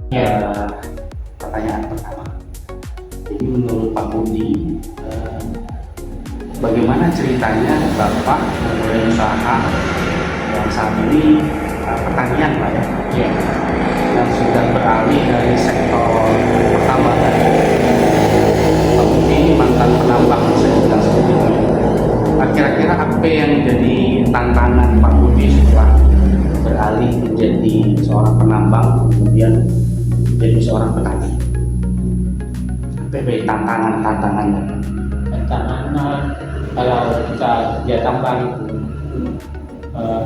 Eh, Pertanyaan pertama, jadi menurut Pak Budi, bagaimana ceritanya Bapak memulai usaha yang saat ini pertanian Pak ya, Ya, yang sudah beralih dari sektor pertambangan. Pak Budi ini mantan penambang, bisa dibilang seperti itu. Kira-kira apa yang jadi tantangan Pak Budi setelah beralih menjadi seorang penambang kemudian menjadi seorang petani? Apa tantangannya? tantangannya kalau kita kerja tambang itu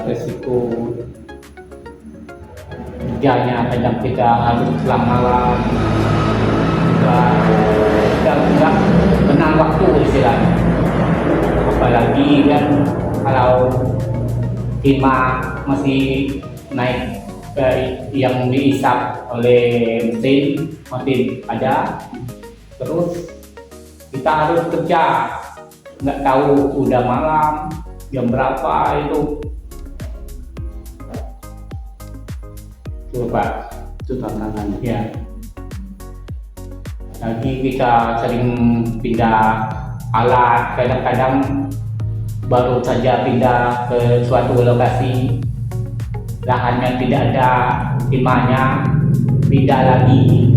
resiko kerjanya kadang kita harus pulang malam, kita nggak kenal waktu istilahnya. Apalagi kan kalau timah masih naik ke yang diisap oleh mesin masih ada, terus kita harus kerja nggak tahu udah malam jam berapa itu Pak. Itu tantangannya. Ya, lagi kita sering pindah alat, kadang-kadang baru saja pindah ke suatu lokasi, lahannya tidak ada timahnya, pindah lagi,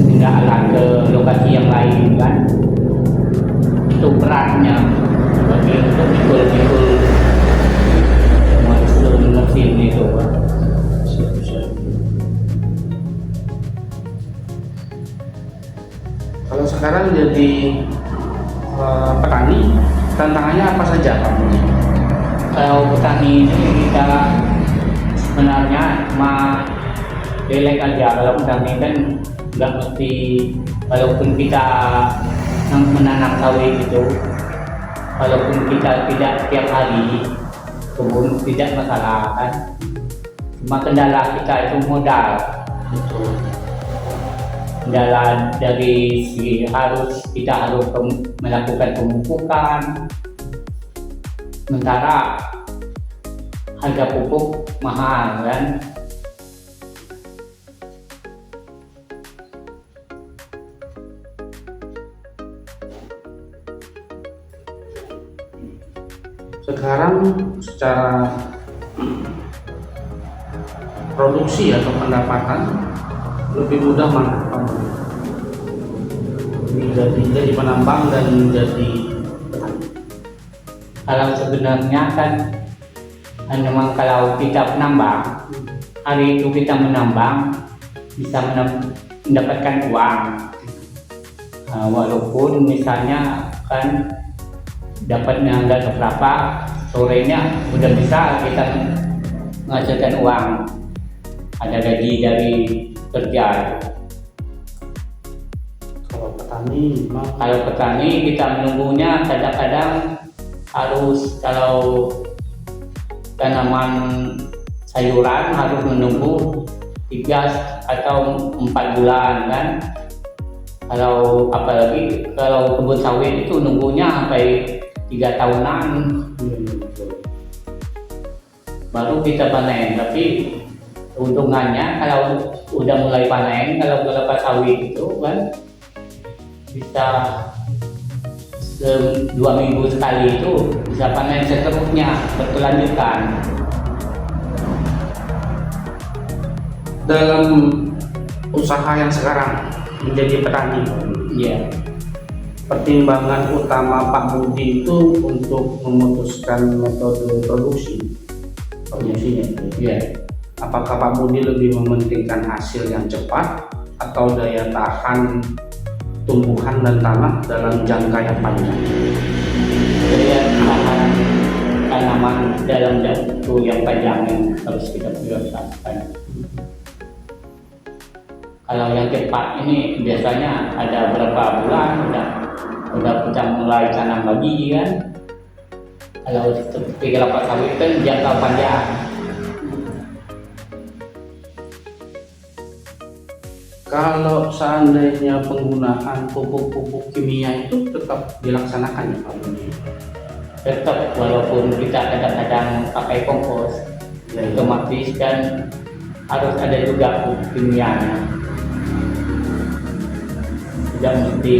pindah alat ke lokasi yang lain kan. Itu beratnya bagi untuk pikul-pikul mesin itu Pak. Kalau sekarang jadi petani, tantangannya apa saja Pak Budi? Kalau petani ini kita sebenarnya cuma relek aja. Kalau petani kan nggak mesti, walaupun kita menanam sawit gitu, walaupun kita tidak tiap hari kebun tidak masalah kan. Cuma kendala kita itu modal. Kendala dari segi kita harus melakukan pemupukan, sementara harga pupuk mahal kan. Sekarang secara produksi atau pendapatan lebih mudah mana Pak Budi? Jadi penambang dan menjadi petani. Kalau sebenarnya kan memang kalau kita penambang, hari itu kita menambang bisa mendapatkan uang. Walaupun misalnya kan dapatnya nggak berapa, sorenya udah bisa kita menghasilkan uang, ada gaji dari kerja. Kalau petani kita menunggunya kadang-kadang harus, kalau tanaman sayuran harus menunggu 3 atau 4 bulan kan. Kalau apalagi kalau kebun sawit itu nunggunya sampai 3 tahunan baru kita panen. Tapi keuntungannya kalau udah mulai panen, kalau kelapa sawit itu kan bisa 2 minggu sekali itu bisa panen seterusnya berkelanjutan. Dalam usaha yang sekarang menjadi petani, Iya. pertimbangan utama Pak Budi itu untuk memutuskan metode produksinya. Iya. Apakah Pak Budi lebih mementingkan hasil yang cepat atau daya tahan tumbuhan dan tanah dalam jangka yang panjang? Daya tahan tanaman dalam waktu yang panjang yang harus kita prioritaskan. Kalau yang cepat ini biasanya ada berapa bulan udah kita mulai tanam lagi kan. Kalau seperti kelapa sawit kan jangka panjang. Kalau seandainya penggunaan pupuk-pupuk kimia itu tetap dilaksanakan ya Pak Budi? Tetap, walaupun kita kadang-kadang pakai kompos, Ya, otomatis kan harus ada juga pupuk kimianya, tidak mesti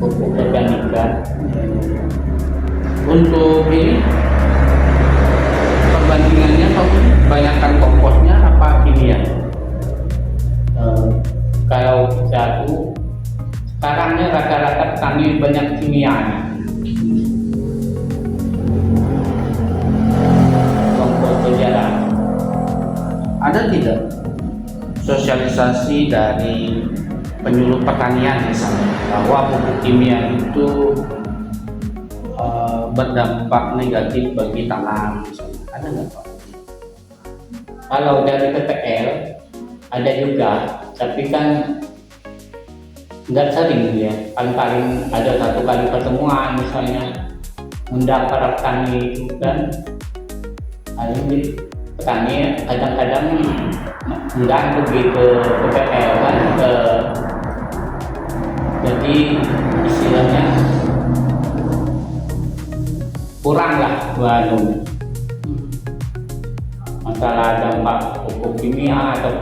pupuk organik kan. Untuk ini perbandingannya banyakkan komposnya apa kimia? Kalau kita tuh sekarangnya rata-rata kami banyak kimianya. Kompos berjalan. Ada tidak sosialisasi dari penyuluh pertanian misalnya bahwa pupuk kimia itu berdampak negatif bagi tanah misalnya? Ada nggak Pak? Kalau dari PPL ada juga, tapi kan nggak sering ya. Paling-paling ada satu kali pertemuan misalnya undang para petani itu kan. Paling petani kadang-kadang undang pergi ke PPL kan, jadi istilahnya kurang lah masalah dampak pupuk kimia atau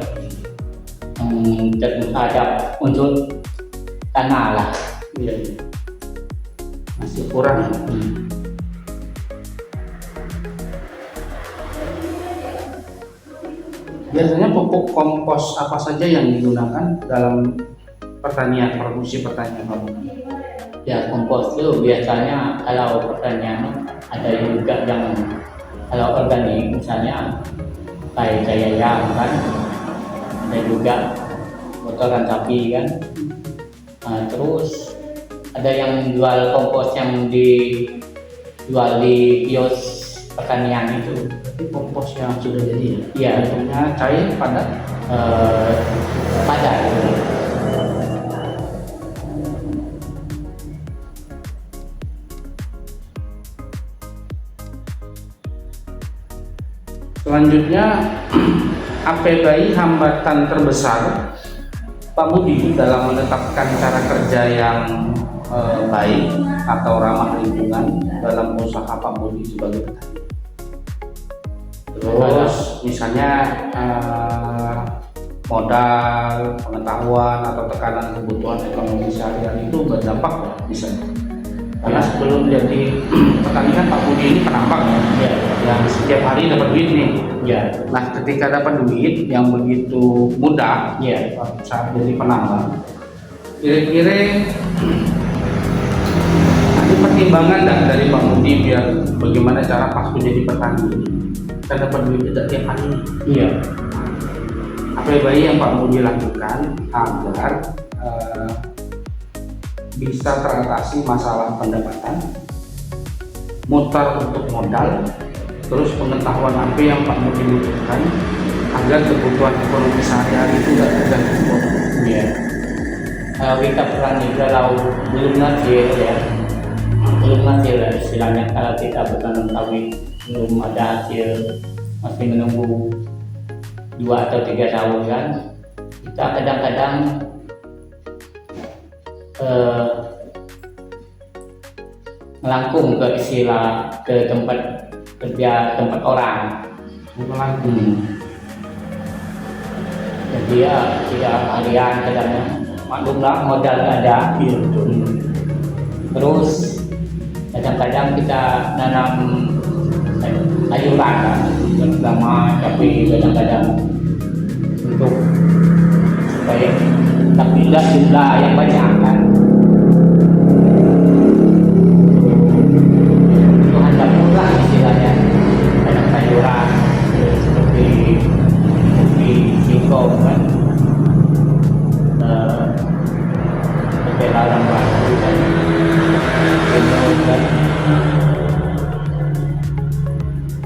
terhadap unsur tanah lah. Iya. Masih kurang. Biasanya pupuk kompos apa saja yang digunakan dalam pertanian, produksi pertanian Pak? Ya, kompos itu biasanya kalau pertanian ada juga yang kalau organik misalnya kayak ayam kan, ada juga kotoran sapi kan. Nah, terus ada yang jual kompos yang dijual di kios pertanian itu. Berarti kompos yang sudah jadi ya? Iya, Bentuknya cair padat. padat. Selanjutnya apa bayi hambatan terbesar Pak Budi dalam menetapkan cara kerja yang baik atau ramah lingkungan dalam usaha Pak Budi sebagai petani? Terus misalnya modal, pengetahuan atau tekanan kebutuhan ekonomi sehari-hari itu berdampak nggak misalnya? Karena sebelum jadi petani kan Pak Budi ini penambang ya, yang setiap hari dapat duit nih. Ya, Nah, ketika dapat duit yang begitu mudah ya. saat jadi penambang, kira-kira ada pertimbangan nggak dari Pak Budi biar bagaimana cara pas menjadi petani ini? Kita dapat duit tidak tiap hari. Iya. Apa baik yang Pak Budi lakukan agar bisa teratasi masalah pendapatan, mutar untuk modal, terus pengetahuan apa yang Pak Budi butuhkan agar kebutuhan ekonomi sehari-hari itu tidak terganggu. Iya. Kalau kita petani kalau belum hasil ya, belum hasil ya, istilahnya kalau kita bertanam sawit belum ada hasil, masih menunggu 2 atau 3 tahun kan, kita kadang-kadang melangkung ke istilah ke tempat kerja, tempat orang. Jadi ya tidak harian kadang-kadang, maklumlah modalnya ada. Iya betul. Terus kadang-kadang kita nanam sayuran kan, lama, tapi kadang-kadang untuk supaya tapi tidak jumlah yang banyak kan, itu hanya murah istilahnya. Kadang sayuran seperti singkong kan, lalang batu kan,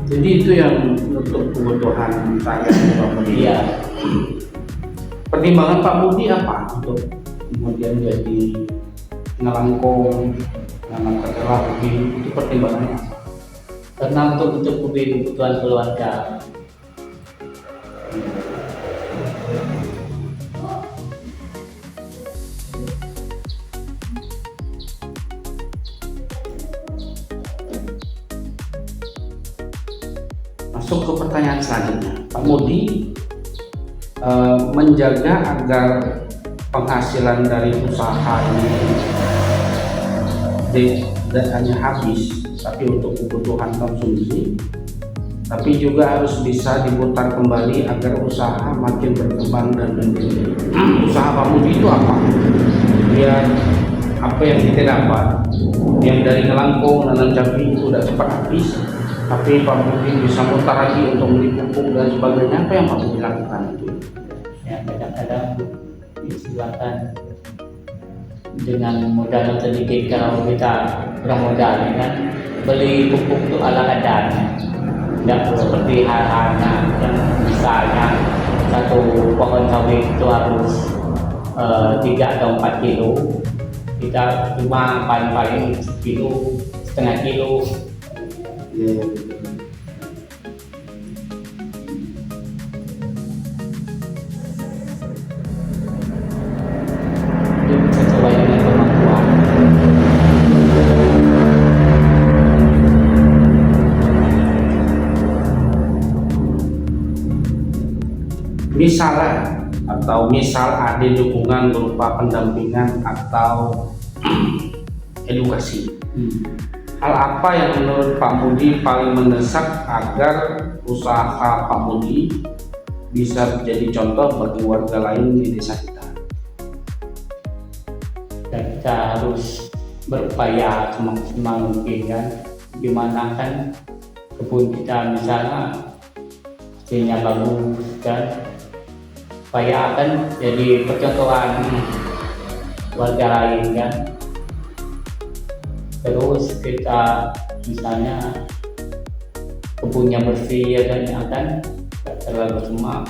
Jadi itu yang untuk kebutuhan saya Pak Budi. iya. Pertimbangan Pak Budi apa untuk kemudian jadi ngelangkung, nanam kedelai begini, itu pertimbangannya apa? Karena untuk kebutuhan keluarga. Masuk ke pertanyaan selanjutnya, Pak Budi menjaga agar penghasilan dari usaha ini tidak hanya habis tapi untuk kebutuhan konsumsi, tapi juga harus bisa diputar kembali agar usaha makin berkembang dan menjadi usaha Pak Budi itu apa? Biar apa yang kita dapat, yang dari ngelangkung nanam cabai itu udah cepat habis, tapi Pak Budi bisa mutar lagi untuk beli pupuk dan sebagainya. Apa yang Pak Budi lakukan itu? Ya kadang-kadang istilahkan dengan modal sedikit, kalau kita kurang modal ya kan, beli pupuk itu ala kadarnya, tidak seperti hal-halnya yang misalnya satu pohon sawit itu harus 3 atau 4 kilo, kita cuma paling-paling 1 kilo, setengah kilo. Ya, Itu sesuai dengan kemampuan. misalnya atau misal ada dukungan berupa pendampingan atau edukasi. Hal apa yang menurut Pak Budi paling mendesak agar usaha Pak Budi bisa menjadi contoh bagi warga lain di desa kita? Dan kita harus berupaya semaksimal mungkin kan, gimana kan kebun kita misalnya hasilnya bagus kan, supaya akan jadi percontohan warga lain kan. Terus kita misalnya kebunnya bersih ya kan, akan tidak terlalu semak.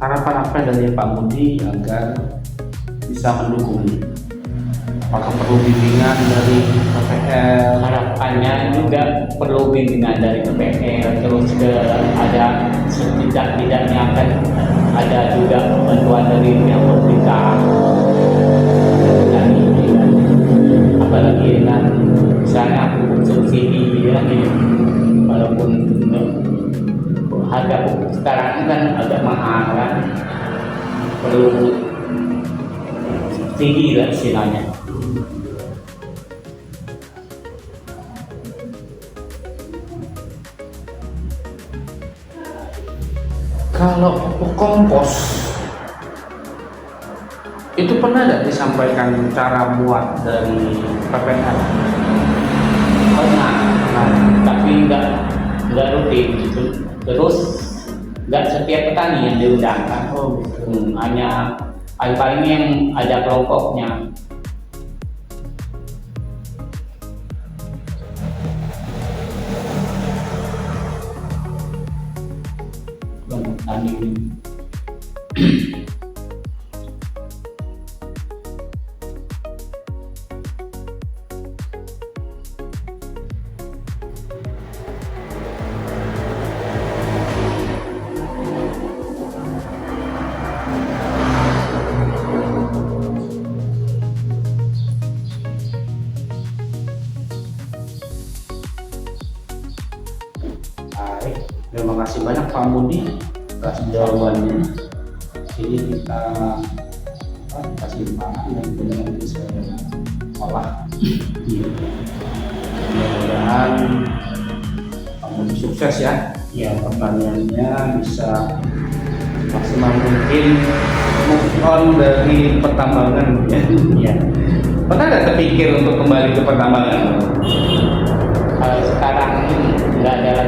Harapan apa dari Pak Budi agar bisa mendukung ini? Apakah perlu bimbingan dari KPL? Harapannya juga perlu bimbingan dari KPL, terus ada setidak-tidaknya akan ada juga bantuan dari pihak pemerintah. Dan ini kan, apalagi dengan misalnya pupuk subsidi ya, walaupun harga pupuk sekarang kan agak mahal kan, perlu subsidi lah istilahnya. Kalau pupuk kompos itu pernah tidak disampaikan cara buat dari KPL? Pernah, tapi nggak rutin gitu. Terus nggak setiap petani yang diundangkan. Hanya paling-paling yang ada kelompoknya. Kelompok tani. Baik, terima kasih banyak Pak Budi atas jawabannya. Ini kita kasih pangan dan kemudian bisa olah. Mudah-mudahan Pak Budi sukses ya. Ya, Pertaniannya bisa maksimal mungkin move on dari pertambangan ya. ya. Pernah nggak terpikir untuk kembali ke pertambangan? Kalau sekarang nggak ada